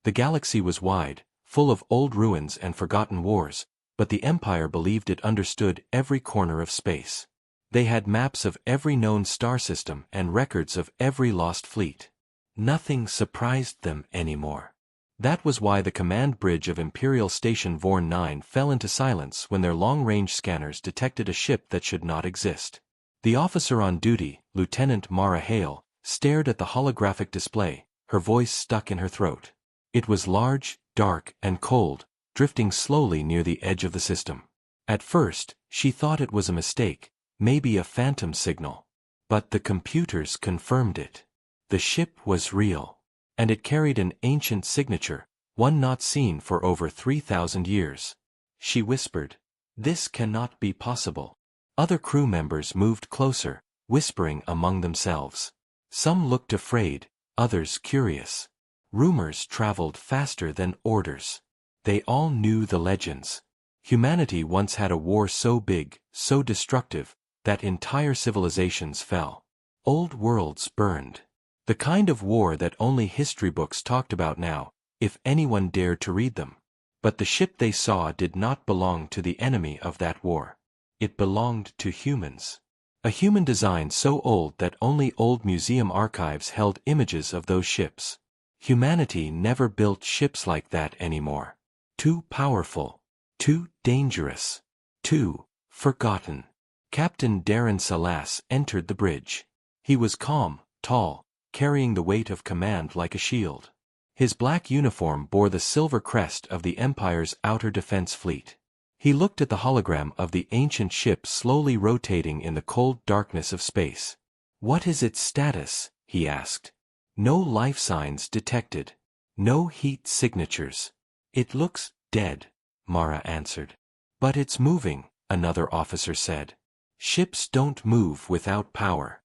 The galaxy was wide, full of old ruins and forgotten wars, but the Empire believed it understood every corner of space. They had maps of every known star system and records of every lost fleet. Nothing surprised them anymore. That was why the command bridge of Imperial Station Vorn 9 fell into silence when their long-range scanners detected a ship that should not exist. The officer on duty, Lieutenant Mara Hale, stared at the holographic display, her voice stuck in her throat. It was large, dark, and cold, drifting slowly near the edge of the system. At first, she thought it was a mistake, maybe a phantom signal. But the computers confirmed it. The ship was real. And it carried an ancient signature, one not seen for over 3,000 years. She whispered, "This cannot be possible." Other crew members moved closer, whispering among themselves. Some looked afraid, others curious. Rumors traveled faster than orders. They all knew the legends. Humanity once had a war so big, so destructive, that entire civilizations fell. Old worlds burned. The kind of war that only history books talked about now, if anyone dared to read them. But the ship they saw did not belong to the enemy of that war. It belonged to humans. A human design so old that only old museum archives held images of those ships. Humanity never built ships like that anymore. Too powerful. Too dangerous. Too forgotten. Captain Darren Salas entered the bridge. He was calm, tall, carrying the weight of command like a shield. His black uniform bore the silver crest of the Empire's outer defense fleet. He looked at the hologram of the ancient ship slowly rotating in the cold darkness of space. "What is its status?" he asked. "No life signs detected. No heat signatures." "It looks dead," Mara answered. "But it's moving," another officer said. "Ships don't move without power."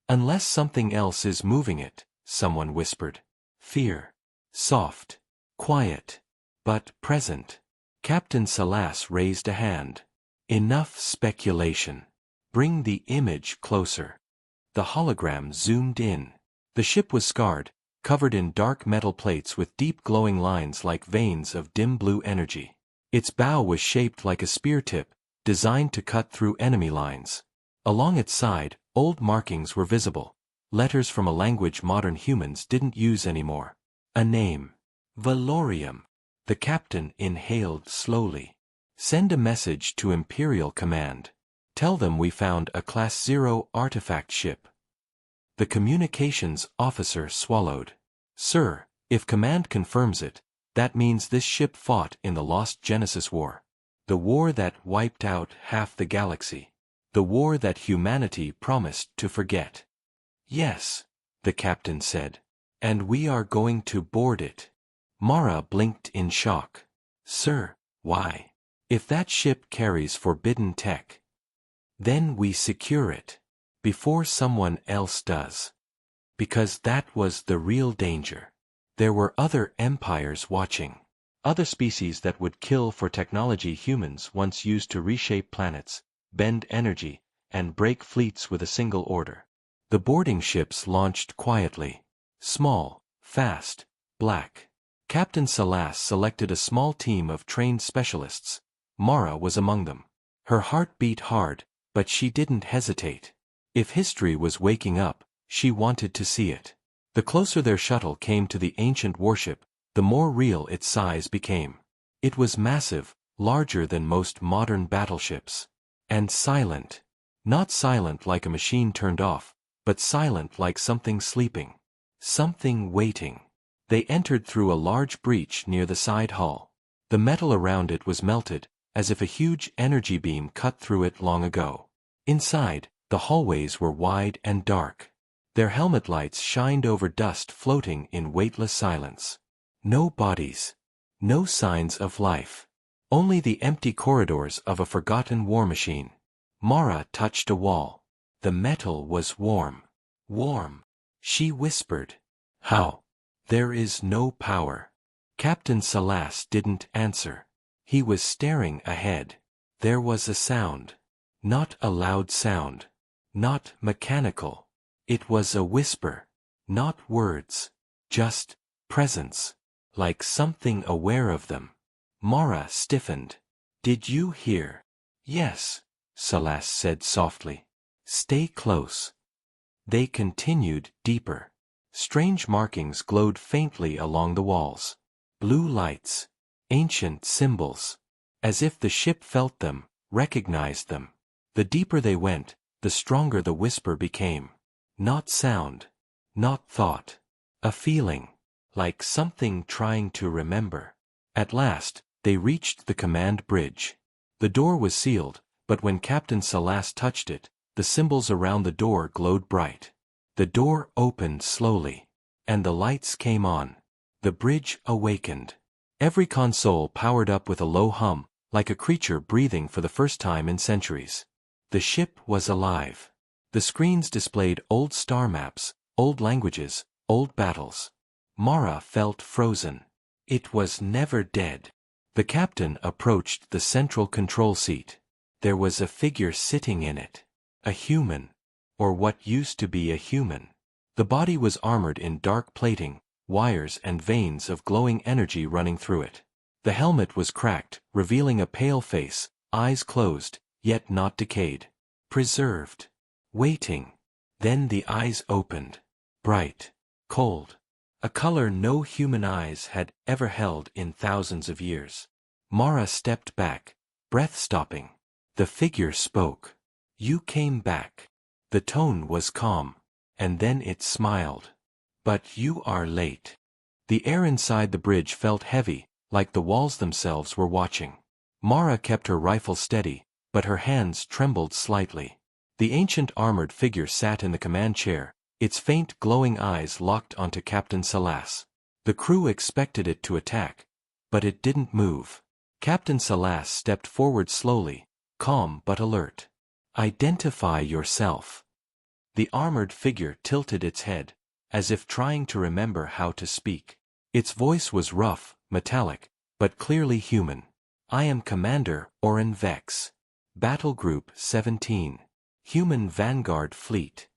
"Unless something else is moving it," someone whispered. "Fear. Soft. Quiet. But present." Captain Salas raised a hand. "Enough speculation. Bring the image closer." The hologram zoomed in. The ship was scarred, covered in dark metal plates with deep glowing lines like veins of dim blue energy. Its bow was shaped like a spear tip, designed to cut through enemy lines. Along its side, old markings were visible, letters from a language modern humans didn't use anymore. A name. Valorium. The captain inhaled slowly. "Send a message to Imperial Command. Tell them we found a Class 0 artifact ship." The communications officer swallowed. "Sir, if Command confirms it, that means this ship fought in the Lost Genesis War. The war that wiped out half the galaxy. The war that humanity promised to forget." "Yes," the captain said. "And we are going to board it." Mara blinked in shock. "Sir, why? If that ship carries forbidden tech, then we secure it. Before someone else does. Because that was the real danger. There were other empires watching. Other species that would kill for technology humans once used to reshape planets, bend energy, and break fleets with a single order. The boarding ships launched quietly. Small, fast, black. Captain Salas selected a small team of trained specialists. Mara was among them. Her heart beat hard, but she didn't hesitate. If history was waking up, she wanted to see it. The closer their shuttle came to the ancient warship, the more real its size became. It was massive, larger than most modern battleships. And silent. Not silent like a machine turned off, but silent like something sleeping. Something waiting. They entered through a large breach near the side hull. The metal around it was melted, as if a huge energy beam cut through it long ago. Inside, the hallways were wide and dark. Their helmet lights shined over dust floating in weightless silence. No bodies. No signs of life. Only the empty corridors of a forgotten war machine. Mara touched a wall. The metal was warm. Warm. She whispered. "How?" "There is no power." Captain Salas didn't answer. He was staring ahead. There was a sound. Not a loud sound. Not mechanical. It was a whisper. Not words. Just presence. like something aware of them. Mara stiffened. "Did you hear?" "Yes," Salas said softly. "Stay close." They continued deeper. Strange markings glowed faintly along the walls. Blue lights. Ancient symbols. As if the ship felt them, recognized them. The deeper they went, the stronger the whisper became. Not sound. Not thought. A feeling. Like something trying to remember. At last, they reached the command bridge. The door was sealed, but when Captain Salas touched it, the symbols around the door glowed bright. The door opened slowly. And the lights came on. The bridge awakened. Every console powered up with a low hum, like a creature breathing for the first time in centuries. The ship was alive. The screens displayed old star maps, old languages, old battles. Mara felt frozen. It was never dead. The captain approached the central control seat. There was a figure sitting in it. A human. Or what used to be a human. The body was armored in dark plating, wires and veins of glowing energy running through it. The helmet was cracked, revealing a pale face, eyes closed, yet not decayed. Preserved. Waiting. Then the eyes opened. Bright. Cold. A color no human eyes had ever held in thousands of years. Mara stepped back, breath stopping. The figure spoke. "You came back." The tone was calm. And then it smiled. "But you are late." The air inside the bridge felt heavy, like the walls themselves were watching. Mara kept her rifle steady, but her hands trembled slightly. The ancient armored figure sat in the command chair, its faint glowing eyes locked onto Captain Salas. The crew expected it to attack, but it didn't move. Captain Salas stepped forward slowly, calm but alert. "Identify yourself." The armored figure tilted its head, as if trying to remember how to speak. Its voice was rough, metallic, but clearly human. "I am Commander Oren Vex. Battle Group 17. Human Vanguard Fleet."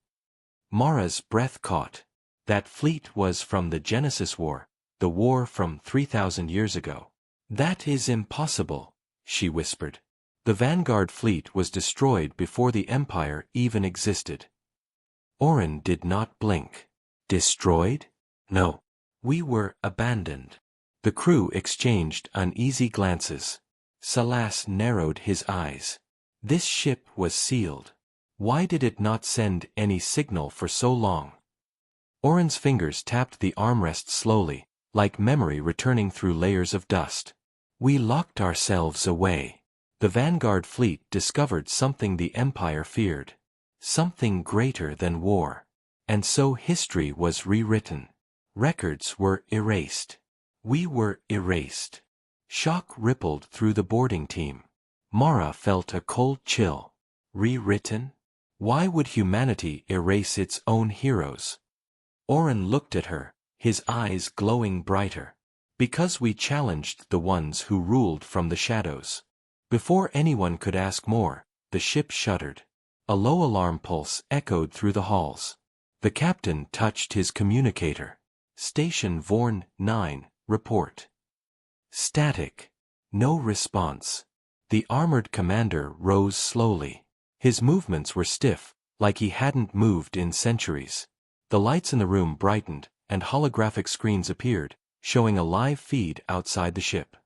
Mara's breath caught. That fleet was from the Genesis War, the war from 3,000 years ago. "That is impossible," she whispered. "The Vanguard fleet was destroyed before the Empire even existed." Oren did not blink. "Destroyed? No. We were abandoned." The crew exchanged uneasy glances. Salas narrowed his eyes. This ship was sealed. Why did it not send any signal for so long? Oren's fingers tapped the armrest slowly, like memory returning through layers of dust. "We locked ourselves away. The Vanguard fleet discovered something the Empire feared. Something greater than war. And so history was rewritten. Records were erased. We were erased." Shock rippled through the boarding team. Mara felt a cold chill. Rewritten? Why would humanity erase its own heroes? Oren looked at her, his eyes glowing brighter. "Because we challenged the ones who ruled from the shadows." Before anyone could ask more, the ship shuddered. A low alarm pulse echoed through the halls. The captain touched his communicator. "Station Vorn 9, report." Static. No response. The armored commander rose slowly. His movements were stiff, like he hadn't moved in centuries. The lights in the room brightened, and holographic screens appeared, showing a live feed outside the ship.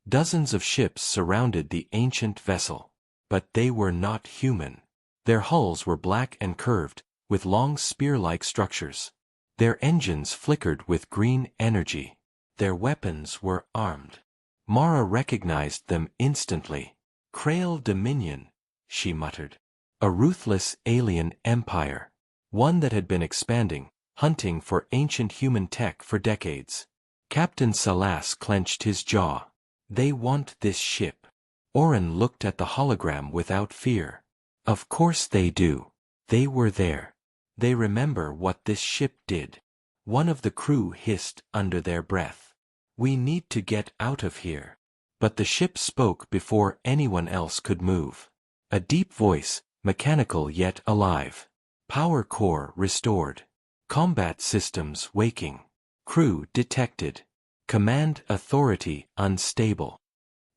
Dozens of ships surrounded the ancient vessel. But they were not human. Their hulls were black and curved, with long spear-like structures. Their engines flickered with green energy. Their weapons were armed. Mara recognized them instantly. "Krail Dominion," she muttered. A ruthless alien empire. One that had been expanding, hunting for ancient human tech for decades. Captain Salas clenched his jaw. "They want this ship." Oren looked at the hologram without fear. "Of course they do. They were there. They remember what this ship did." One of the crew hissed under their breath. "We need to get out of here." But the ship spoke before anyone else could move. A deep voice, mechanical yet alive. Power core restored. Combat systems waking. Crew detected. Command authority unstable.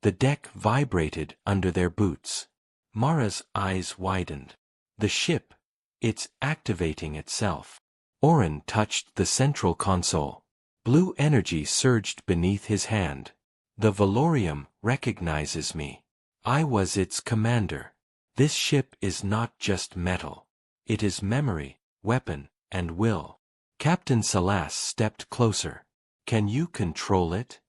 The deck vibrated under their boots. Mara's eyes widened. The ship. It's activating itself. Oren touched the central console. Blue energy surged beneath his hand. The Valorium recognizes me. I was its commander. This ship is not just metal. It is memory, weapon, and will. Captain Salas stepped closer. Can you control it?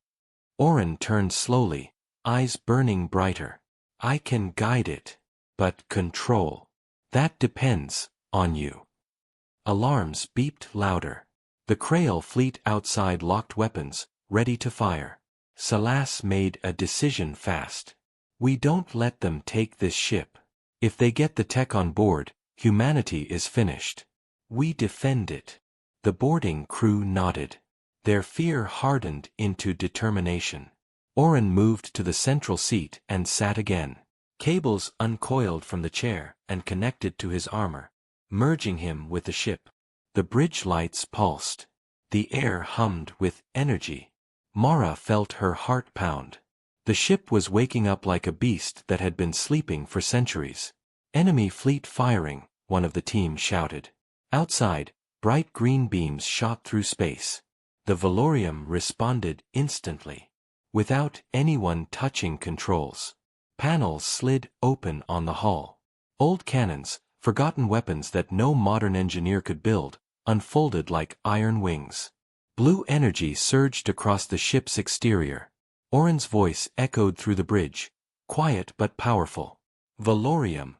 Oren turned slowly, eyes burning brighter. I can guide it. But control. That depends on you. Alarms beeped louder. The Krail fleet outside locked weapons, ready to fire. Salas made a decision fast. We don't let them take this ship. If they get the tech on board, humanity is finished. We defend it. The boarding crew nodded. Their fear hardened into determination. Oren moved to the central seat and sat again. Cables uncoiled from the chair and connected to his armor, merging him with the ship. The bridge lights pulsed. The air hummed with energy. Mara felt her heart pound. The ship was waking up like a beast that had been sleeping for centuries. Enemy fleet firing, one of the team shouted. Outside, bright green beams shot through space. The Valorium responded instantly. Without anyone touching controls. Panels slid open on the hull. Old cannons, forgotten weapons that no modern engineer could build, unfolded like iron wings. Blue energy surged across the ship's exterior. Oren's voice echoed through the bridge, quiet but powerful. Valorium,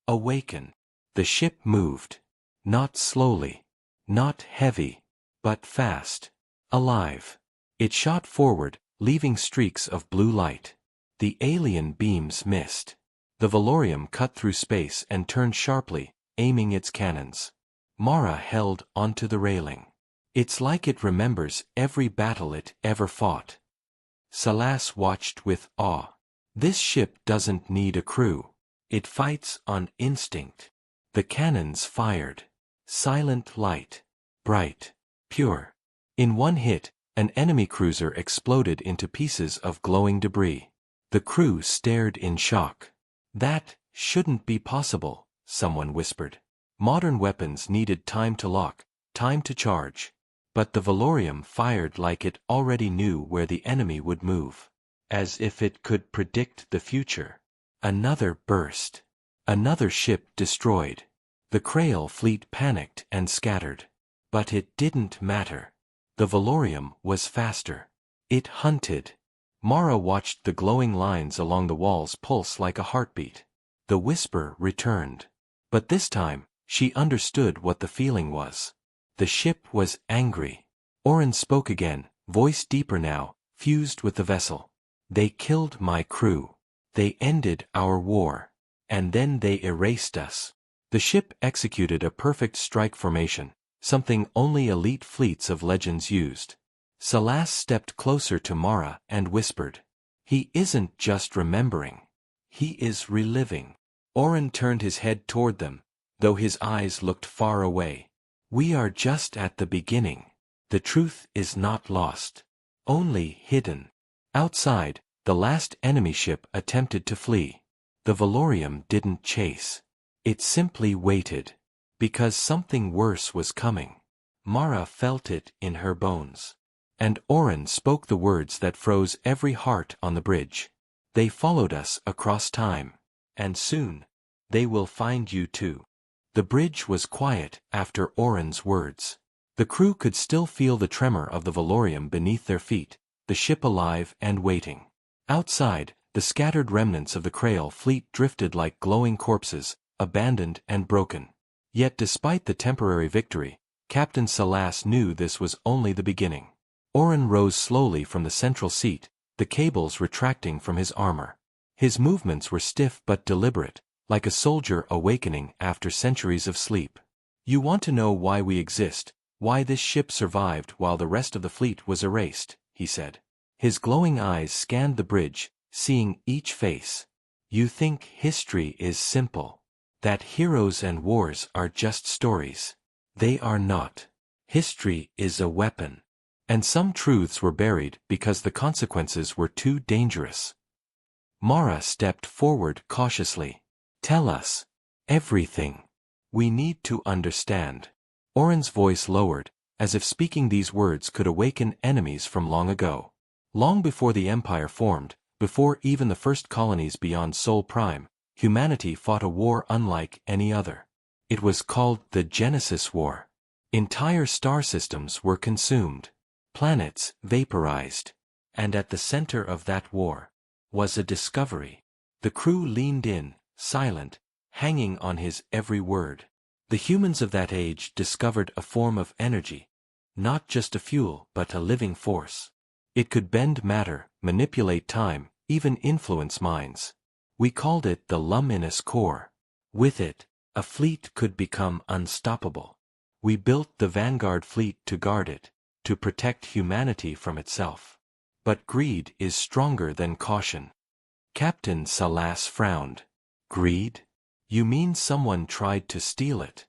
awaken. The ship moved. Not slowly. Not heavy. But fast. Alive. It shot forward, leaving streaks of blue light. The alien beams missed. The Valorium cut through space and turned sharply, aiming its cannons. Mara held onto the railing. It's like it remembers every battle it ever fought. Salas watched with awe. This ship doesn't need a crew. It fights on instinct. The cannons fired. Silent light. Bright. Pure. In one hit, an enemy cruiser exploded into pieces of glowing debris. The crew stared in shock. That shouldn't be possible, someone whispered. Modern weapons needed time to lock, time to charge. But the Valorium fired like it already knew where the enemy would move. As if it could predict the future. Another burst. Another ship destroyed. The Krail fleet panicked and scattered. But it didn't matter. The Valorium was faster. It hunted. Mara watched the glowing lines along the walls pulse like a heartbeat. The whisper returned. But this time, she understood what the feeling was. The ship was angry. Oren spoke again, voice deeper now, fused with the vessel. They killed my crew. They ended our war. And then they erased us. The ship executed a perfect strike formation, something only elite fleets of legends used. Salas stepped closer to Mara and whispered. He isn't just remembering. He is reliving. Oren turned his head toward them, though his eyes looked far away. We are just at the beginning. The truth is not lost. Only hidden. Outside, the last enemy ship attempted to flee. The Valorium didn't chase. It simply waited. Because something worse was coming. Mara felt it in her bones. And Oren spoke the words that froze every heart on the bridge. They followed us across time. And soon, they will find you too. The bridge was quiet after Oren's words. The crew could still feel the tremor of the Valorium beneath their feet, the ship alive and waiting. Outside, the scattered remnants of the Krail fleet drifted like glowing corpses, abandoned and broken. Yet despite the temporary victory, Captain Salas knew this was only the beginning. Oren rose slowly from the central seat, the cables retracting from his armor. His movements were stiff but deliberate, like a soldier awakening after centuries of sleep. You want to know why we exist, why this ship survived while the rest of the fleet was erased, he said. His glowing eyes scanned the bridge, seeing each face. You think history is simple. That heroes and wars are just stories. They are not. History is a weapon. And some truths were buried because the consequences were too dangerous. Mara stepped forward cautiously. Tell us. Everything. We need to understand. Oren's voice lowered, as if speaking these words could awaken enemies from long ago. Long before the Empire formed, before even the first colonies beyond Sol Prime, humanity fought a war unlike any other. It was called the Genesis War. Entire star systems were consumed. Planets vaporized. And at the center of that war was a discovery. The crew leaned in, silent, hanging on his every word. The humans of that age discovered a form of energy. Not just a fuel, but a living force. It could bend matter, manipulate time, even influence minds. We called it the luminous core. With it, a fleet could become unstoppable. We built the Vanguard fleet to guard it, to protect humanity from itself. But greed is stronger than caution. Captain Salas frowned. Greed? You mean someone tried to steal it?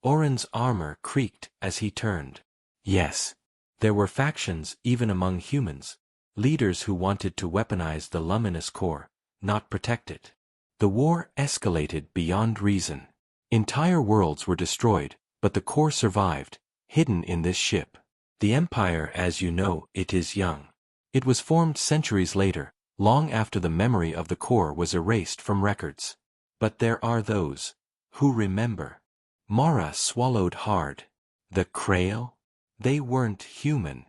Oren's armor creaked as he turned. Yes. There were factions even among humans, leaders who wanted to weaponize the luminous core, not protect it. The war escalated beyond reason. Entire worlds were destroyed, but the core survived, hidden in this ship. The Empire, as you know, it is young. It was formed centuries later, long after the memory of the core was erased from records. But there are those who remember. Mara swallowed hard. The Krail? They weren't human.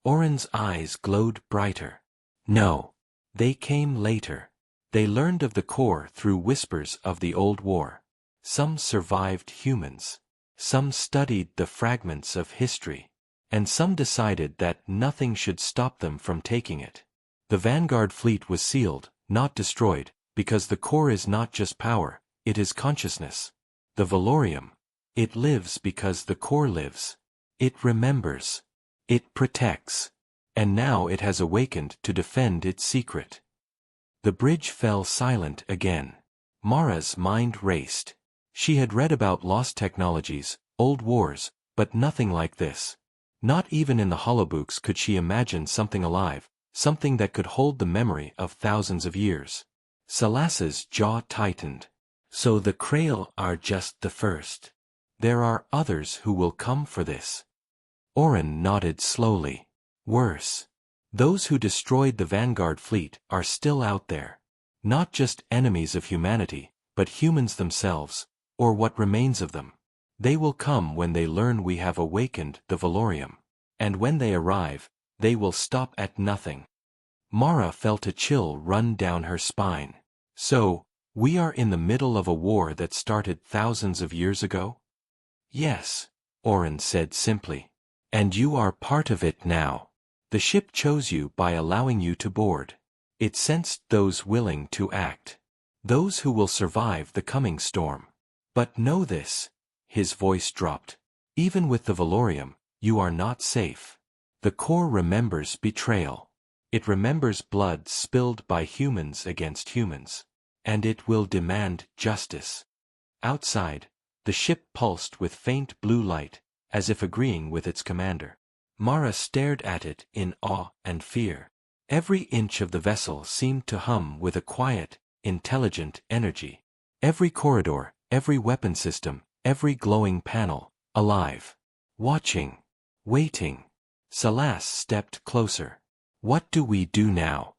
Oren's eyes glowed brighter. No. They came later. They learned of the core through whispers of the old war. Some survived humans. Some studied the fragments of history. And some decided that nothing should stop them from taking it. The Vanguard fleet was sealed, not destroyed, because the core is not just power, it is consciousness. The Valorium. It lives because the core lives. It remembers. It protects. And now it has awakened to defend its secret. The bridge fell silent again. Mara's mind raced. She had read about lost technologies, old wars, but nothing like this. Not even in the holobooks could she imagine something alive, something that could hold the memory of thousands of years. Salas's jaw tightened. So the Krail are just the first. There are others who will come for this. Oren nodded slowly. Worse. Those who destroyed the Vanguard fleet are still out there. Not just enemies of humanity, but humans themselves, or what remains of them. They will come when they learn we have awakened the Valorium. And when they arrive, they will stop at nothing. Mara felt a chill run down her spine. So, we are in the middle of a war that started thousands of years ago? Yes, Oren said simply. And you are part of it now. The ship chose you by allowing you to board. It sensed those willing to act. Those who will survive the coming storm. But know this. His voice dropped. Even with the Valorium, you are not safe. The core remembers betrayal. It remembers blood spilled by humans against humans. And it will demand justice. Outside, the ship pulsed with faint blue light, as if agreeing with its commander. Mara stared at it in awe and fear. Every inch of the vessel seemed to hum with a quiet, intelligent energy. Every corridor, every weapon system, every glowing panel, alive. Watching. Waiting. Salas stepped closer. What do we do now?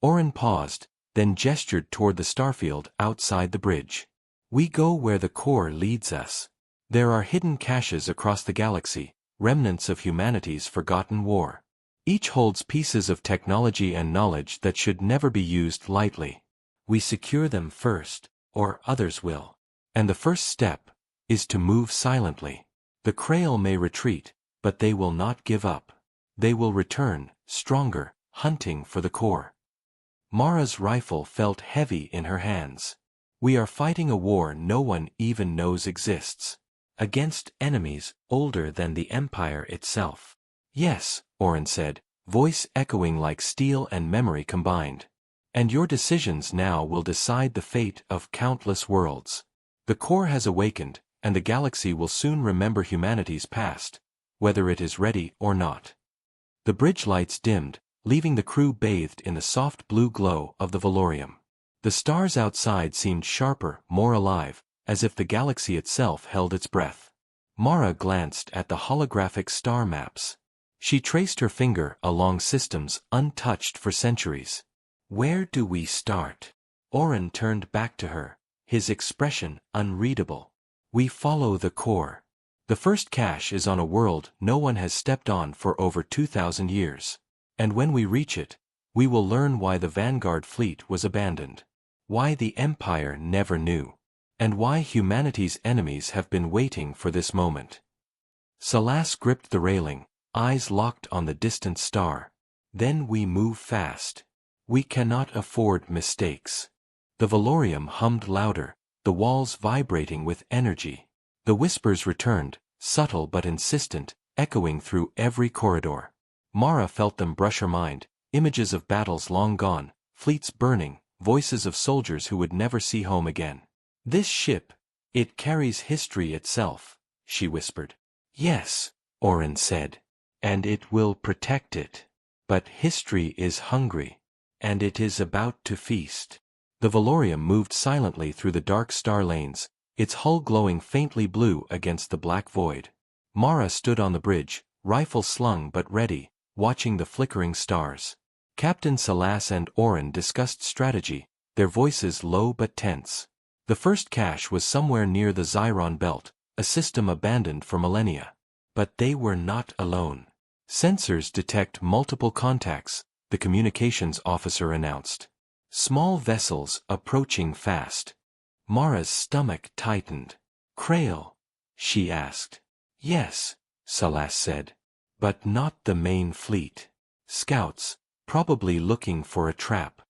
Oren paused, then gestured toward the starfield outside the bridge. We go where the core leads us. There are hidden caches across the galaxy, remnants of humanity's forgotten war. Each holds pieces of technology and knowledge that should never be used lightly. We secure them first, or others will. And the first step is to move silently. The Krail may retreat, but they will not give up. They will return, stronger, hunting for the core. Mara's rifle felt heavy in her hands. We are fighting a war no one even knows exists. Against enemies older than the Empire itself. Yes, Oren said, voice echoing like steel and memory combined. And your decisions now will decide the fate of countless worlds. The core has awakened, and the galaxy will soon remember humanity's past, whether it is ready or not. The bridge lights dimmed, leaving the crew bathed in the soft blue glow of the Valorium. The stars outside seemed sharper, more alive, as if the galaxy itself held its breath. Mara glanced at the holographic star maps. She traced her finger along systems untouched for centuries. "Where do we start?" Orin turned back to her, his expression unreadable. "We follow the core. The first cache is on a world no one has stepped on for over 2,000 years. And when we reach it, we will learn why the Vanguard fleet was abandoned. Why the Empire never knew. And why humanity's enemies have been waiting for this moment." Salas gripped the railing, eyes locked on the distant star. "Then we move fast. We cannot afford mistakes." The Valorium hummed louder, the walls vibrating with energy. The whispers returned, subtle but insistent, echoing through every corridor. Mara felt them brush her mind, images of battles long gone, fleets burning, voices of soldiers who would never see home again. "This ship, it carries history itself," she whispered. "Yes," Orin said. "And it will protect it. But history is hungry. And it is about to feast." The Valorium moved silently through the dark star lanes, its hull glowing faintly blue against the black void. Mara stood on the bridge, rifle slung but ready, watching the flickering stars. Captain Salas and Orin discussed strategy, their voices low but tense. The first cache was somewhere near the Xiron belt, a system abandoned for millennia. But they were not alone. "Sensors detect multiple contacts," the communications officer announced. "Small vessels approaching fast." Mara's stomach tightened. "Krail?" she asked. "Yes," Salas said. "But not the main fleet. Scouts, probably looking for a trap."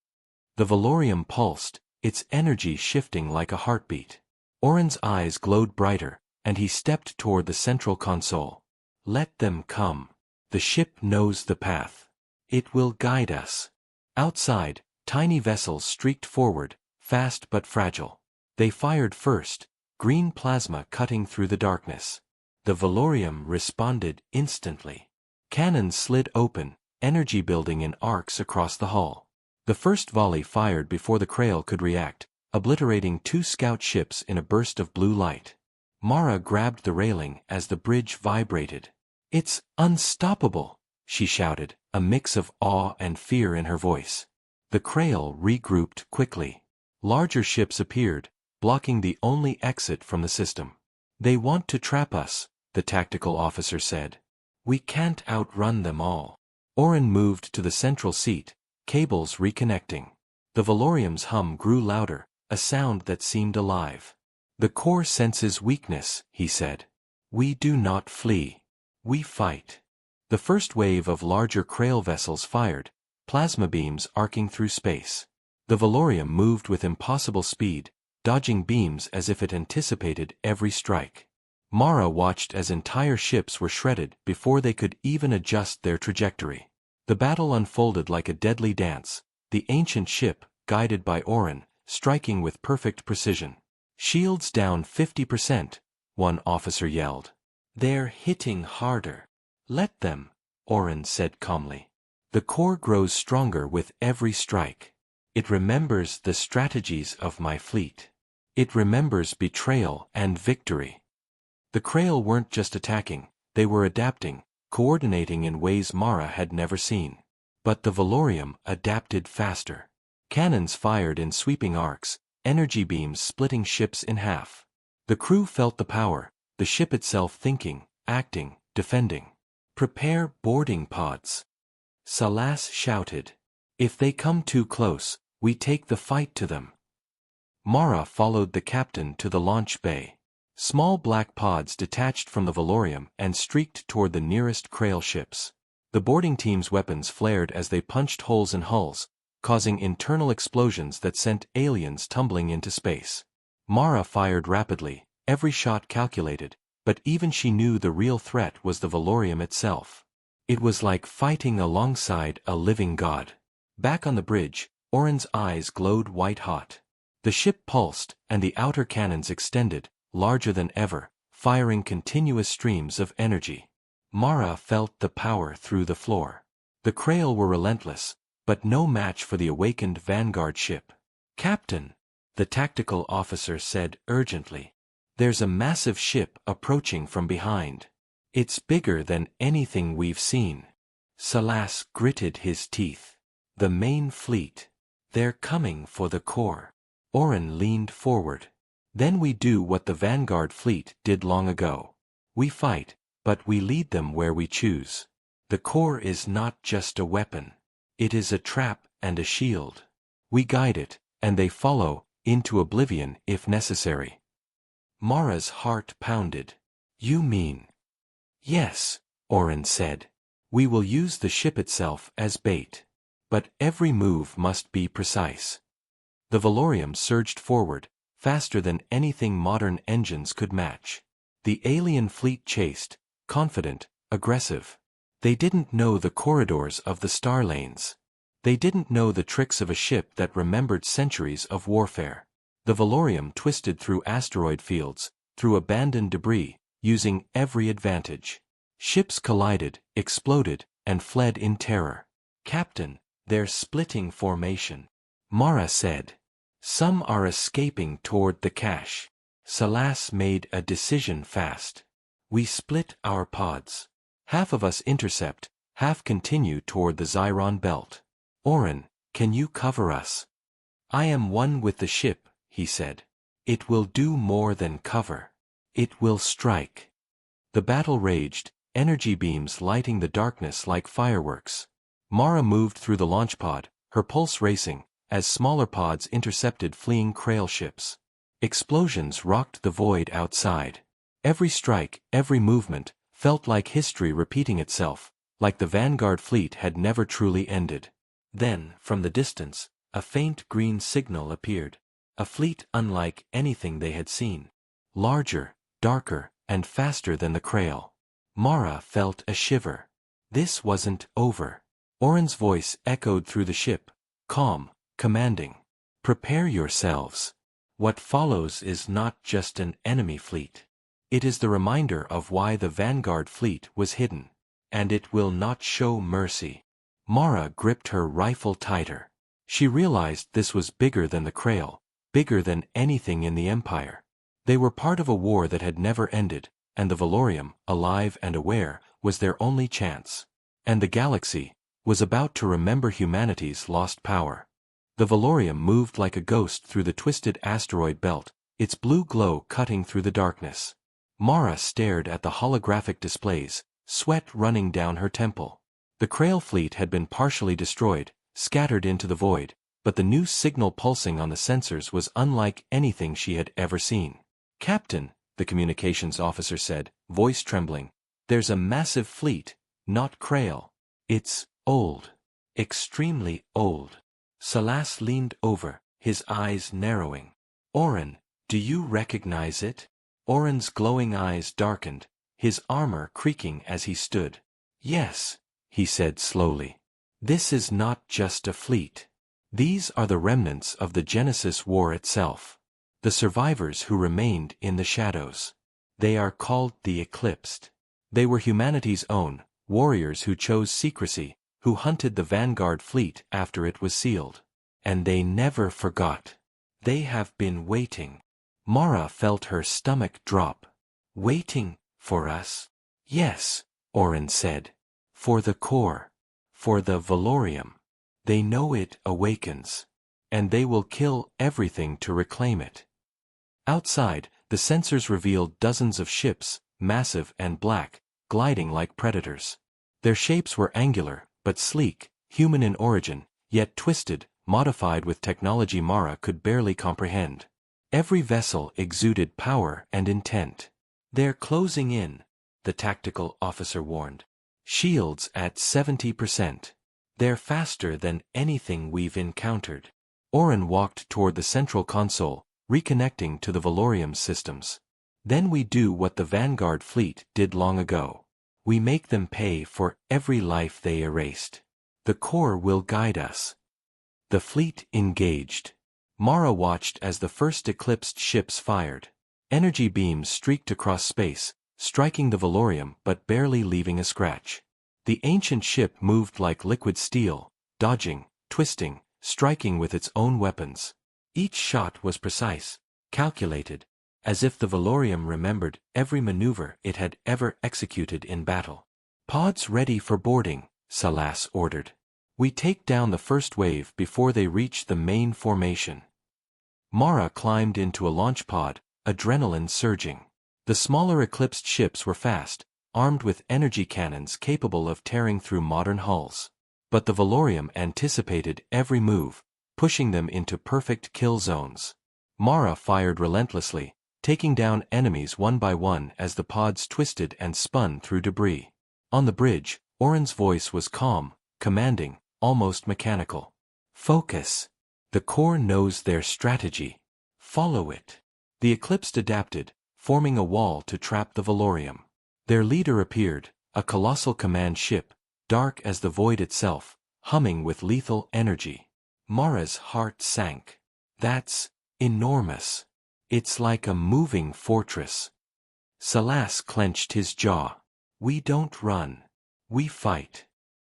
The Valorium pulsed, its energy shifting like a heartbeat. Orin's eyes glowed brighter, and he stepped toward the central console. "Let them come. The ship knows the path. It will guide us." Outside, tiny vessels streaked forward, fast but fragile. They fired first, green plasma cutting through the darkness. The Valorium responded instantly. Cannons slid open, energy building in arcs across the hull. The first volley fired before the Krail could react, obliterating 2 scout ships in a burst of blue light. Mara grabbed the railing as the bridge vibrated. "It's unstoppable!" she shouted, a mix of awe and fear in her voice. The Krail regrouped quickly. Larger ships appeared, blocking the only exit from the system. "They want to trap us," the tactical officer said. "We can't outrun them all." Orin moved to the central seat, cables reconnecting. The Valorium's hum grew louder, a sound that seemed alive. "The core senses weakness," he said. "We do not flee. We fight." The first wave of larger Krail vessels fired, plasma beams arcing through space. The Valorium moved with impossible speed, dodging beams as if it anticipated every strike. Mara watched as entire ships were shredded before they could even adjust their trajectory. The battle unfolded like a deadly dance, the ancient ship, guided by Orin, striking with perfect precision. "Shields down 50%, one officer yelled. "They're hitting harder." "Let them," Orin said calmly. "The core grows stronger with every strike. It remembers the strategies of my fleet. It remembers betrayal and victory." The Krail weren't just attacking, they were adapting, coordinating in ways Mara had never seen. But the Valorium adapted faster. Cannons fired in sweeping arcs, energy beams splitting ships in half. The crew felt the power, the ship itself thinking, acting, defending. "Prepare boarding pods," Salas shouted. "If they come too close, we take the fight to them." Mara followed the captain to the launch bay. Small black pods detached from the Valorium and streaked toward the nearest Krail ships. The boarding team's weapons flared as they punched holes in hulls, causing internal explosions that sent aliens tumbling into space. Mara fired rapidly, every shot calculated, but even she knew the real threat was the Valorium itself. It was like fighting alongside a living god. Back on the bridge, Orin's eyes glowed white-hot. The ship pulsed, and the outer cannons extended, larger than ever, firing continuous streams of energy. Mara felt the power through the floor. The Krail were relentless, but no match for the awakened Vanguard ship. "Captain," the tactical officer said urgently. "There's a massive ship approaching from behind. It's bigger than anything we've seen." Salas gritted his teeth. "The main fleet. They're coming for the core." Oren leaned forward. "Then we do what the Vanguard fleet did long ago. We fight, but we lead them where we choose. The core is not just a weapon. It is a trap and a shield. We guide it, and they follow, into oblivion if necessary." Mara's heart pounded. "You mean—" "Yes," Oren said. "We will use the ship itself as bait. But every move must be precise." The Valorium surged forward, faster than anything modern engines could match. The alien fleet chased, confident, aggressive. They didn't know the corridors of the star lanes. They didn't know the tricks of a ship that remembered centuries of warfare. The Valorium twisted through asteroid fields, through abandoned debris, using every advantage. Ships collided, exploded, and fled in terror. "Captain, they're splitting formation," Mara said. "Some are escaping toward the cache." Salas made a decision fast. "We split our pods. Half of us intercept, half continue toward the Xiron belt. Oren, can you cover us?" "I am one with the ship," he said. "It will do more than cover. It will strike." The battle raged, energy beams lighting the darkness like fireworks. Mara moved through the launch pod, her pulse racing, as smaller pods intercepted fleeing Krail ships. Explosions rocked the void outside. Every strike, every movement, felt like history repeating itself, like the Vanguard fleet had never truly ended. Then, from the distance, a faint green signal appeared. A fleet unlike anything they had seen. Larger, darker, and faster than the Krail. Mara felt a shiver. This wasn't over. Oren's voice echoed through the ship, calm, commanding. "Prepare yourselves. What follows is not just an enemy fleet. It is the reminder of why the Vanguard fleet was hidden. And it will not show mercy." Mara gripped her rifle tighter. She realized this was bigger than the Krail, bigger than anything in the Empire. They were part of a war that had never ended, and the Valorium, alive and aware, was their only chance. And the galaxy was about to remember humanity's lost power. The Valorium moved like a ghost through the twisted asteroid belt, its blue glow cutting through the darkness. Mara stared at the holographic displays, sweat running down her temple. The Krail fleet had been partially destroyed, scattered into the void, but the new signal pulsing on the sensors was unlike anything she had ever seen. "Captain," the communications officer said, voice trembling, "there's a massive fleet, not Krail. It's old. Extremely old." Salas leaned over, his eyes narrowing. "Oren, do you recognize it?" Oren's glowing eyes darkened, his armor creaking as he stood. "Yes," he said slowly. "This is not just a fleet. These are the remnants of the Genesis War itself. The survivors who remained in the shadows. They are called the Eclipsed. They were humanity's own, warriors who chose secrecy, who hunted the Vanguard fleet after it was sealed. And they never forgot. They have been waiting." Mara felt her stomach drop. "Waiting for us?" "Yes," Oren said. "For the core. For the Valorium. They know it awakens. And they will kill everything to reclaim it." Outside, the sensors revealed dozens of ships, massive and black, gliding like predators. Their shapes were angular, but sleek, human in origin, yet twisted, modified with technology Mara could barely comprehend. Every vessel exuded power and intent. "They're closing in," the tactical officer warned. "Shields at 70%. They're faster than anything we've encountered." Oren walked toward the central console, reconnecting to the Valorium's systems. "Then we do what the Vanguard fleet did long ago. We make them pay for every life they erased. The core will guide us." The fleet engaged. Mara watched as the first eclipsed ships fired. Energy beams streaked across space, striking the Valorium but barely leaving a scratch. The ancient ship moved like liquid steel, dodging, twisting, striking with its own weapons. Each shot was precise, calculated, as if the Valorium remembered every maneuver it had ever executed in battle. "Pods ready for boarding," Salas ordered. "We take down the first wave before they reach the main formation." Mara climbed into a launch pod, adrenaline surging. The smaller eclipsed ships were fast, armed with energy cannons capable of tearing through modern hulls. But the Valorium anticipated every move, pushing them into perfect kill zones. Mara fired relentlessly, taking down enemies one by one as the pods twisted and spun through debris. On the bridge, Oren's voice was calm, commanding, almost mechanical. "Focus. The core knows their strategy. Follow it." The Eclipsed adapted, forming a wall to trap the Valorium. Their leader appeared, a colossal command ship, dark as the void itself, humming with lethal energy. Mara's heart sank. "That's enormous. It's like a moving fortress." Salas clenched his jaw. "We don't run. We fight."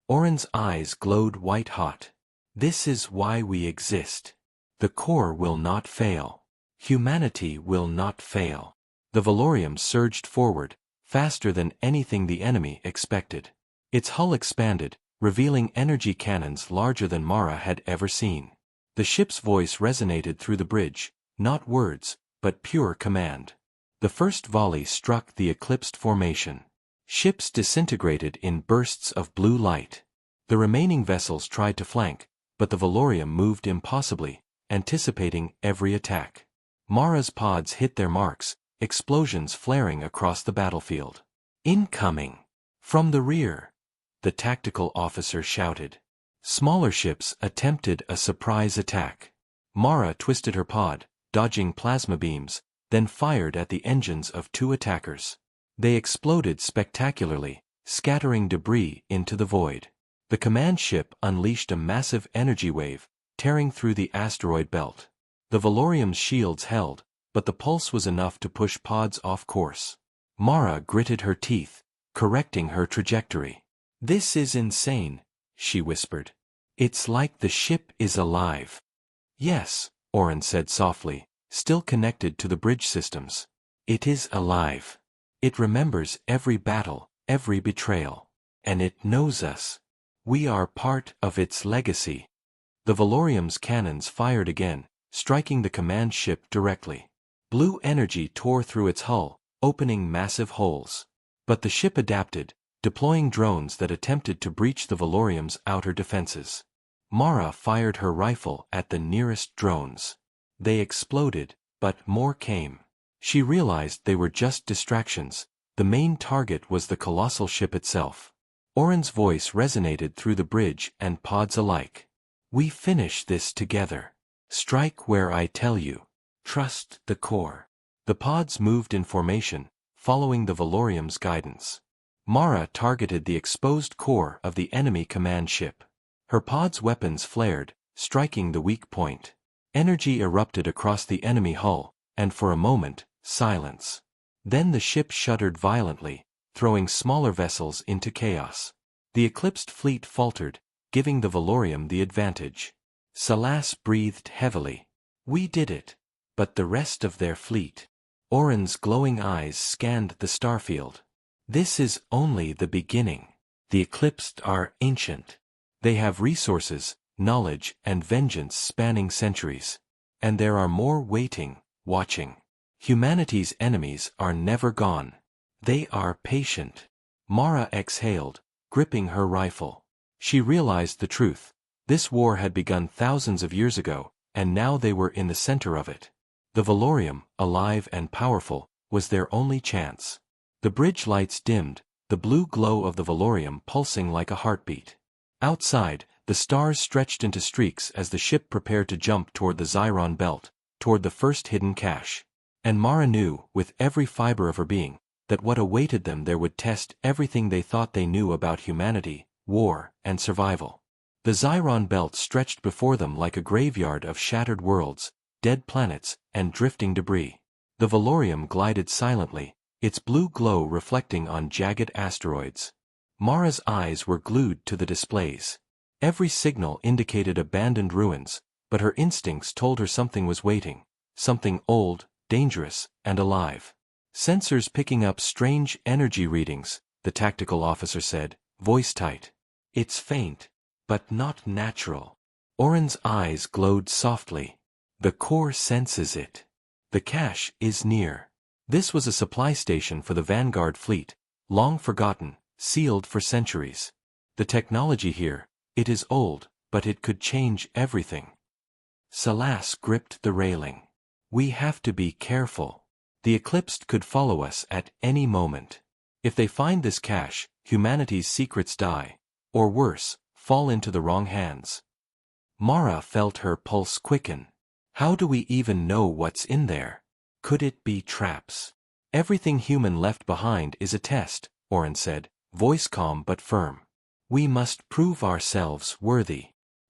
Oren's eyes glowed white-hot. "This is why we exist. The core will not fail. Humanity will not fail." The Valorium surged forward, faster than anything the enemy expected. Its hull expanded, revealing energy cannons larger than Mara had ever seen. The ship's voice resonated through the bridge, not words, but pure command. The first volley struck the eclipsed formation. Ships disintegrated in bursts of blue light. The remaining vessels tried to flank, but the Valorium moved impossibly, anticipating every attack. Mara's pods hit their marks, explosions flaring across the battlefield. "Incoming! From the rear!" the tactical officer shouted. Smaller ships attempted a surprise attack. Mara twisted her pod, dodging plasma beams, then fired at the engines of two attackers. They exploded spectacularly, scattering debris into the void. The command ship unleashed a massive energy wave, tearing through the asteroid belt. The Valorium's shields held, but the pulse was enough to push pods off course. Mara gritted her teeth, correcting her trajectory. "This is insane," she whispered. "It's like the ship is alive." "Yes," Oren said softly, still connected to the bridge systems. "It is alive. It remembers every battle, every betrayal. And it knows us. We are part of its legacy." The Valorium's cannons fired again, striking the command ship directly. Blue energy tore through its hull, opening massive holes. But the ship adapted, deploying drones that attempted to breach the Valorium's outer defenses. Mara fired her rifle at the nearest drones. They exploded, but more came. She realized they were just distractions. The main target was the colossal ship itself. Oren's voice resonated through the bridge and pods alike. "We finish this together. Strike where I tell you. Trust the core." The pods moved in formation, following the Valorium's guidance. Mara targeted the exposed core of the enemy command ship. Her pod's weapons flared, striking the weak point. Energy erupted across the enemy hull, and for a moment, silence. Then the ship shuddered violently, throwing smaller vessels into chaos. The eclipsed fleet faltered, giving the Valorium the advantage. Salas breathed heavily. "We did it. But the rest of their fleet." Oren's glowing eyes scanned the starfield. "This is only the beginning. The Eclipsed are ancient. They have resources, knowledge, and vengeance spanning centuries. And there are more waiting, watching. Humanity's enemies are never gone. They are patient." Mara exhaled, gripping her rifle. She realized the truth. This war had begun thousands of years ago, and now they were in the center of it. The Valorium, alive and powerful, was their only chance. The bridge lights dimmed, the blue glow of the Valorium pulsing like a heartbeat. Outside, the stars stretched into streaks as the ship prepared to jump toward the Xyron belt, toward the first hidden cache. And Mara knew, with every fiber of her being, that what awaited them there would test everything they thought they knew about humanity, war, and survival. The Xyron belt stretched before them like a graveyard of shattered worlds, dead planets, and drifting debris. The Valorium glided silently, its blue glow reflecting on jagged asteroids. Mara's eyes were glued to the displays. Every signal indicated abandoned ruins, but her instincts told her something was waiting, something old, dangerous, and alive. Sensors picking up strange energy readings, the tactical officer said, voice tight. It's faint, but not natural. Oren's eyes glowed softly. The core senses it. The cache is near. This was a supply station for the Vanguard fleet, long forgotten, sealed for centuries. The technology here, it is old, but it could change everything. Salas gripped the railing. We have to be careful. The Eclipsed could follow us at any moment. If they find this cache, humanity's secrets die, or worse, fall into the wrong hands. Mara felt her pulse quicken. How do we even know what's in there? Could it be traps? Everything human left behind is a test, Oren said, voice calm but firm. We must prove ourselves worthy.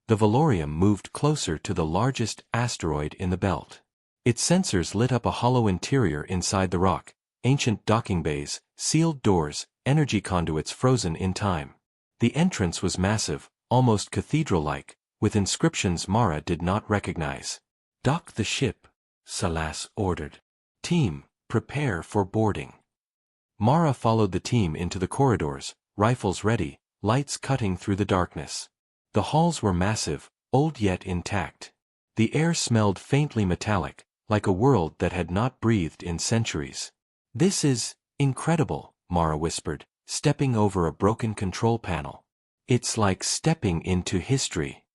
The Valorium moved closer to the largest asteroid in the belt. Its sensors lit up a hollow interior inside the rock, ancient docking bays, sealed doors, energy conduits frozen in time. The entrance was massive, almost cathedral-like, with inscriptions Mara did not recognize. Dock the ship, Salas ordered. Team, prepare for boarding. Mara followed the team into the corridors, rifles ready, lights cutting through the darkness. The halls were massive, old yet intact. The air smelled faintly metallic, like a world that had not breathed in centuries. This is incredible, Mara whispered, stepping over a broken control panel. It's like stepping into history.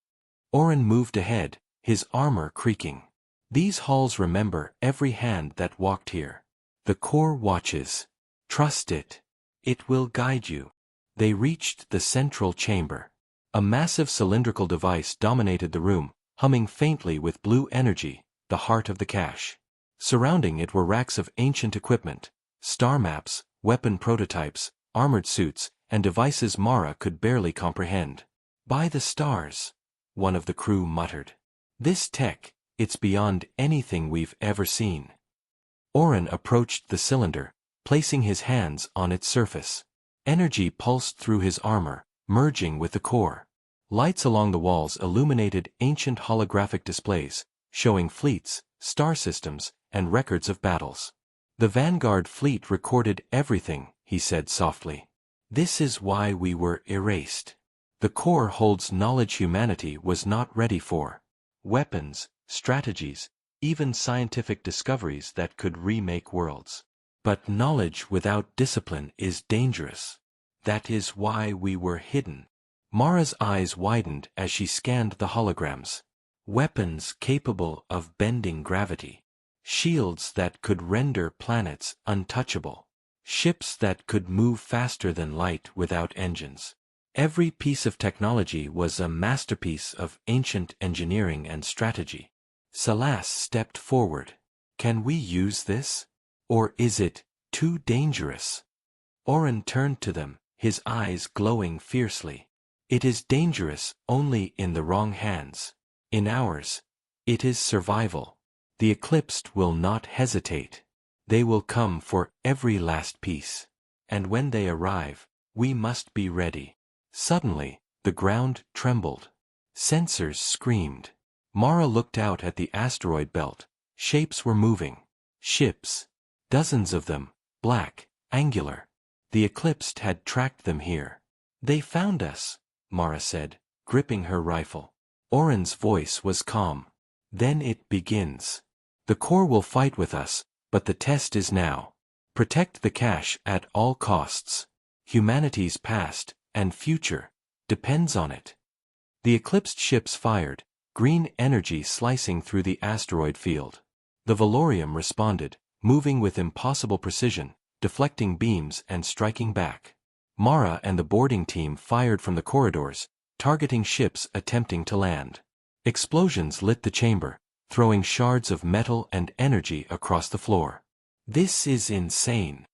Oren moved ahead, his armor creaking. These halls remember every hand that walked here. The core watches. Trust it. It will guide you. They reached the central chamber. A massive cylindrical device dominated the room, humming faintly with blue energy, the heart of the cache. Surrounding it were racks of ancient equipment, star maps, weapon prototypes, armored suits, and devices Mara could barely comprehend. By the stars, one of the crew muttered. This tech, it's beyond anything we've ever seen. Oren approached the cylinder, placing his hands on its surface. Energy pulsed through his armor, merging with the core. Lights along the walls illuminated ancient holographic displays, showing fleets, star systems, and records of battles. The Vanguard fleet recorded everything, he said softly. This is why we were erased. The core holds knowledge humanity was not ready for. Weapons, strategies, even scientific discoveries that could remake worlds. But knowledge without discipline is dangerous. That is why we were hidden. Mara's eyes widened as she scanned the holograms. Weapons capable of bending gravity. Shields that could render planets untouchable. Ships that could move faster than light without engines. Every piece of technology was a masterpiece of ancient engineering and strategy. Salas stepped forward. Can we use this? Or is it too dangerous? Oren turned to them, his eyes glowing fiercely. It is dangerous only in the wrong hands. In ours, it is survival. The Eclipsed will not hesitate. They will come for every last piece. And when they arrive, we must be ready. Suddenly, the ground trembled. Sensors screamed. Mara looked out at the asteroid belt. Shapes were moving. Ships. Dozens of them, black, angular. The Eclipsed had tracked them here. They found us, Mara said, gripping her rifle. Oren's voice was calm. Then it begins. The core will fight with us, but the test is now. Protect the cache at all costs. Humanity's past and future depends on it. The Eclipsed ships fired, green energy slicing through the asteroid field. The Valorium responded, moving with impossible precision, deflecting beams and striking back. Mara and the boarding team fired from the corridors, targeting ships attempting to land. Explosions lit the chamber, throwing shards of metal and energy across the floor. This is insane.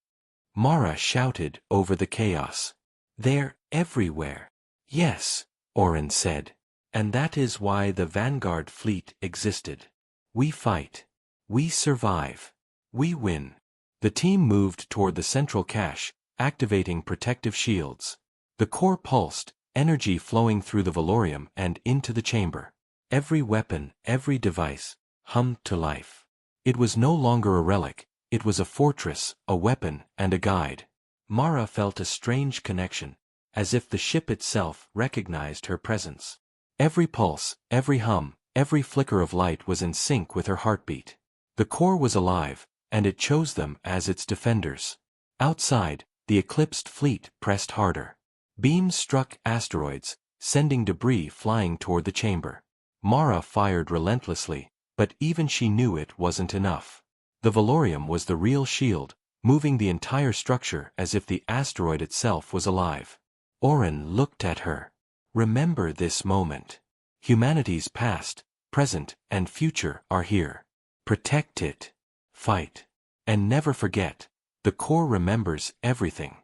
Mara shouted over the chaos. They're everywhere. Yes, Oren said. And that is why the Vanguard fleet existed. We fight. We survive. We win. The team moved toward the central cache, activating protective shields. The core pulsed, energy flowing through the Valorium and into the chamber. Every weapon, every device, hummed to life. It was no longer a relic, it was a fortress, a weapon, and a guide. Mara felt a strange connection, as if the ship itself recognized her presence. Every pulse, every hum, every flicker of light was in sync with her heartbeat. The core was alive, and it chose them as its defenders. Outside, the eclipsed fleet pressed harder. Beams struck asteroids, sending debris flying toward the chamber. Mara fired relentlessly, but even she knew it wasn't enough. The Valorium was the real shield, moving the entire structure as if the asteroid itself was alive. Oren looked at her. Remember this moment. Humanity's past, present, and future are here. Protect it. Fight. And never forget, the core remembers everything.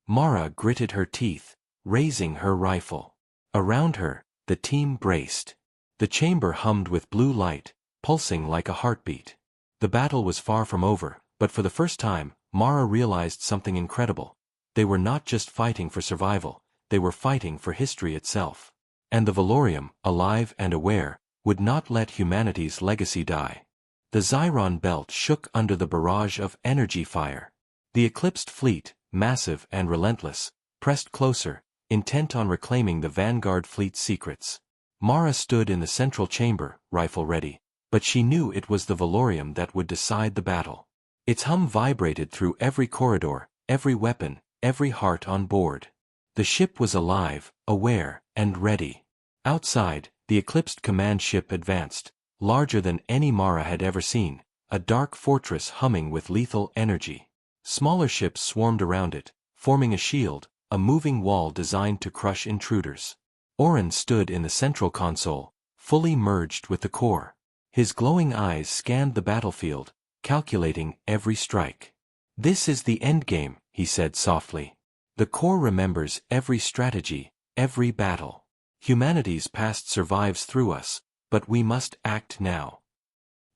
Mara gritted her teeth, raising her rifle. Around her, the team braced. The chamber hummed with blue light, pulsing like a heartbeat. The battle was far from over, but for the first time, Mara realized something incredible. They were not just fighting for survival, they were fighting for history itself. And the Valorium, alive and aware, would not let humanity's legacy die. The Xiron belt shook under the barrage of energy fire. The eclipsed fleet, massive and relentless, pressed closer, intent on reclaiming the Vanguard fleet's secrets. Mara stood in the central chamber, rifle ready, but she knew it was the Valorium that would decide the battle. Its hum vibrated through every corridor, every weapon, every heart on board. The ship was alive, aware, and ready. Outside, the eclipsed command ship advanced, larger than any Mara had ever seen, a dark fortress humming with lethal energy. Smaller ships swarmed around it, forming a shield, a moving wall designed to crush intruders. Oren stood in the central console, fully merged with the core. His glowing eyes scanned the battlefield, calculating every strike. "This is the endgame," he said softly. "The core remembers every strategy, every battle. Humanity's past survives through us, but we must act now."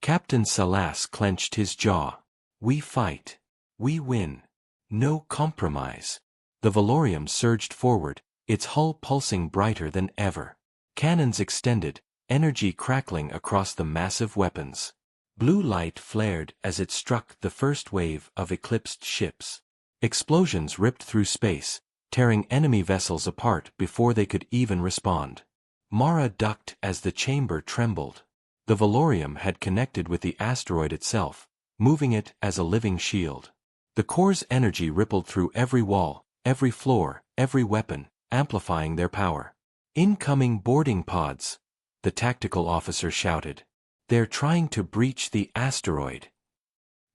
Captain Salas clenched his jaw. "We fight. We win. No compromise." The Valorium surged forward, its hull pulsing brighter than ever. Cannons extended, energy crackling across the massive weapons. Blue light flared as it struck the first wave of eclipsed ships. Explosions ripped through space, tearing enemy vessels apart before they could even respond. Mara ducked as the chamber trembled. The Valorium had connected with the asteroid itself, moving it as a living shield. The core's energy rippled through every wall, every floor, every weapon, amplifying their power. "Incoming boarding pods," the tactical officer shouted. "They're trying to breach the asteroid."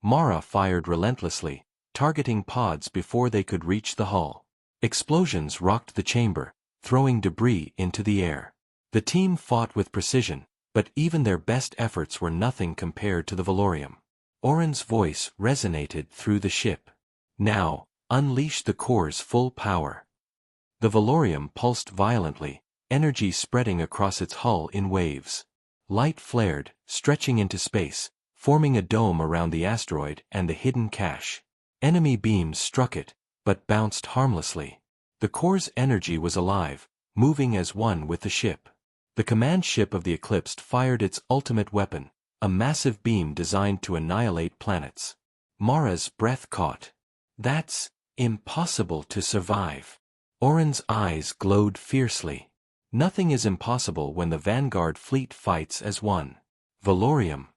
Mara fired relentlessly, targeting pods before they could reach the hull. Explosions rocked the chamber, throwing debris into the air. The team fought with precision, but even their best efforts were nothing compared to the Valorium. Oren's voice resonated through the ship. "Now, unleash the core's full power." The Valorium pulsed violently, energy spreading across its hull in waves. Light flared, stretching into space, forming a dome around the asteroid and the hidden cache. Enemy beams struck it, but bounced harmlessly. The core's energy was alive, moving as one with the ship. The command ship of the Eclipsed fired its ultimate weapon, a massive beam designed to annihilate planets. Mara's breath caught. "That's impossible to survive." Oren's eyes glowed fiercely. "Nothing is impossible when the Vanguard fleet fights as one. Valorium,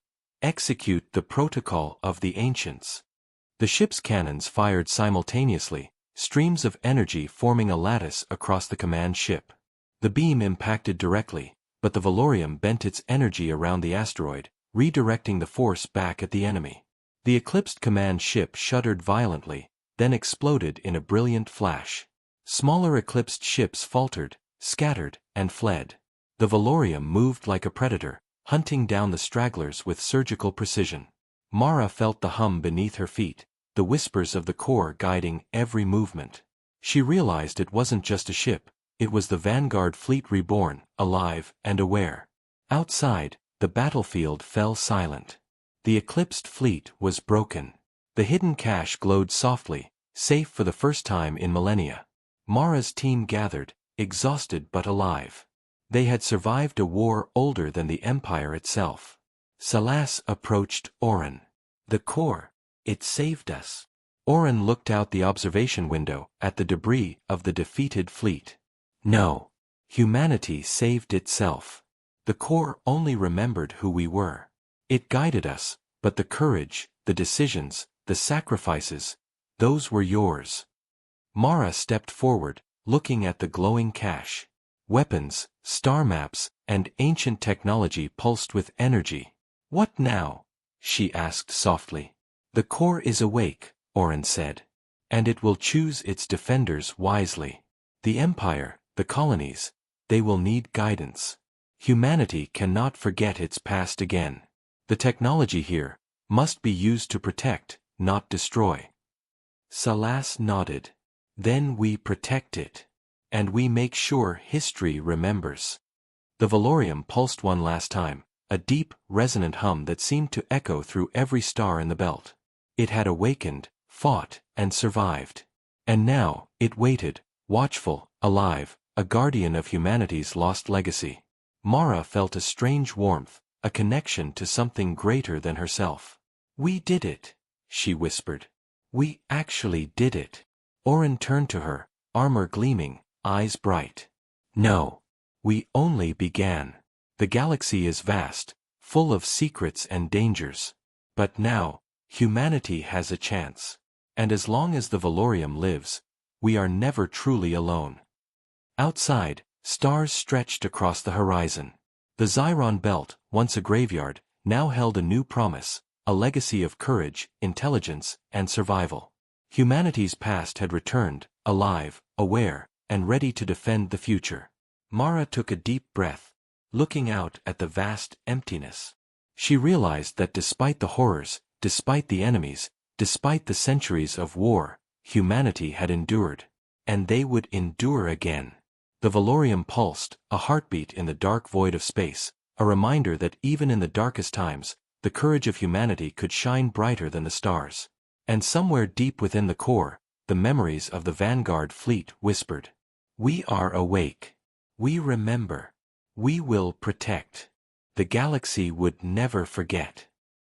execute the protocol of the ancients." The ship's cannons fired simultaneously, streams of energy forming a lattice across the command ship. The beam impacted directly, but the Valorium bent its energy around the asteroid, redirecting the force back at the enemy. The eclipsed command ship shuddered violently, then exploded in a brilliant flash. Smaller eclipsed ships faltered, scattered, and fled. The Valorium moved like a predator, hunting down the stragglers with surgical precision. Mara felt the hum beneath her feet, the whispers of the core guiding every movement. She realized it wasn't just a ship, it was the Vanguard fleet reborn, alive and aware. Outside, the battlefield fell silent. The eclipsed fleet was broken. The hidden cache glowed softly, safe for the first time in millennia. Mara's team gathered, exhausted but alive. They had survived a war older than the Empire itself. Salas approached Oren. The core, it saved us. Oren looked out the observation window at the debris of the defeated fleet. No. Humanity saved itself. The core only remembered who we were. It guided us, but the courage, the decisions, the sacrifices, those were yours. Mara stepped forward, looking at the glowing cache. Weapons, star maps, and ancient technology pulsed with energy. What now? She asked softly. The core is awake, Oren said. And it will choose its defenders wisely. The Empire, the colonies, they will need guidance. Humanity cannot forget its past again. The technology here must be used to protect, not destroy. Salas nodded. Then we protect it. And we make sure history remembers. The Valorium pulsed one last time, a deep, resonant hum that seemed to echo through every star in the belt. It had awakened, fought, and survived. And now, it waited, watchful, alive, a guardian of humanity's lost legacy. Mara felt a strange warmth, a connection to something greater than herself. We did it, she whispered. We actually did it. Oren turned to her, armor gleaming, eyes bright. No. We only began. The galaxy is vast, full of secrets and dangers. But now, humanity has a chance. And as long as the Valorium lives, we are never truly alone. Outside, stars stretched across the horizon. The Xiron Belt, once a graveyard, now held a new promise, a legacy of courage, intelligence, and survival. Humanity's past had returned, alive, aware, and ready to defend the future. Mara took a deep breath, looking out at the vast emptiness. She realized that despite the horrors, despite the enemies, despite the centuries of war, humanity had endured. And they would endure again. The Valorium pulsed, a heartbeat in the dark void of space, a reminder that even in the darkest times, the courage of humanity could shine brighter than the stars. And somewhere deep within the core, the memories of the Vanguard fleet whispered. We are awake. We remember. We will protect. The galaxy would never forget.